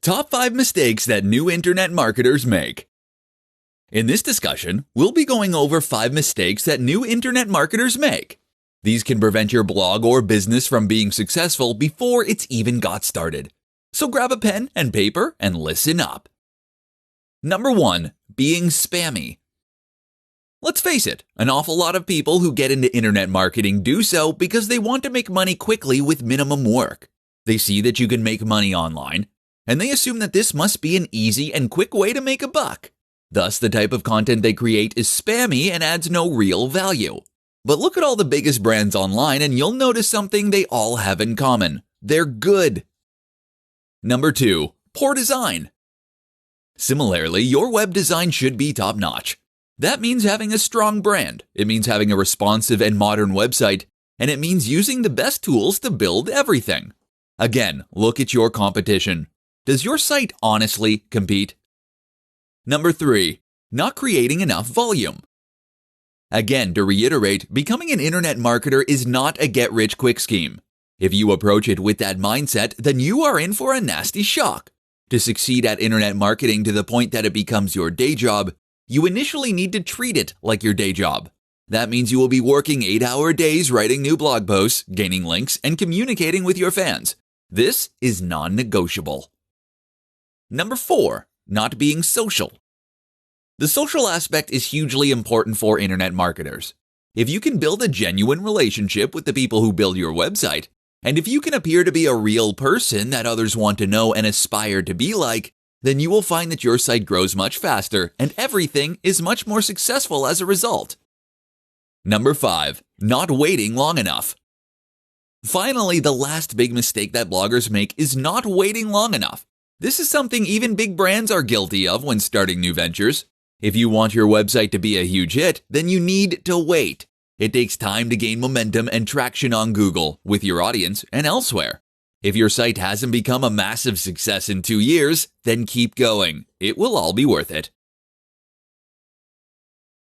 Top 5 mistakes that new internet marketers make. In this discussion, we'll be going over 5 mistakes that new internet marketers make. These can prevent your blog or business from being successful before it's even got started. So grab a pen and paper and listen up. Number 1. Being spammy. Let's face it, an awful lot of people who get into internet marketing do so because they want to make money quickly with minimum work. They see that you can make money online, and they assume that this must be an easy and quick way to make a buck. Thus, the type of content they create is spammy and adds no real value. But look at all the biggest brands online and you'll notice something they all have in common. They're good. Number 2. Poor design. Similarly, your web design should be top-notch. That means having a strong brand, it means having a responsive and modern website, and it means using the best tools to build everything. Again, look at your competition. Does your site honestly compete? Number 3. Not creating enough volume. Again, to reiterate, becoming an internet marketer is not a get-rich-quick scheme. If you approach it with that mindset, then you are in for a nasty shock. To succeed at internet marketing to the point that it becomes your day job, you initially need to treat it like your day job. That means you will be working 8-hour days writing new blog posts, gaining links, and communicating with your fans. This is non-negotiable. Number 4. Not being social. The social aspect is hugely important for internet marketers. If you can build a genuine relationship with the people who build your website, and if you can appear to be a real person that others want to know and aspire to be like, then you will find that your site grows much faster and everything is much more successful as a result. Number 5. Not waiting long enough. Finally, the last big mistake that bloggers make is not waiting long enough. This is something even big brands are guilty of when starting new ventures. If you want your website to be a huge hit, then you need to wait. It takes time to gain momentum and traction on Google, with your audience, and elsewhere. If your site hasn't become a massive success in 2 years, then keep going. It will all be worth it.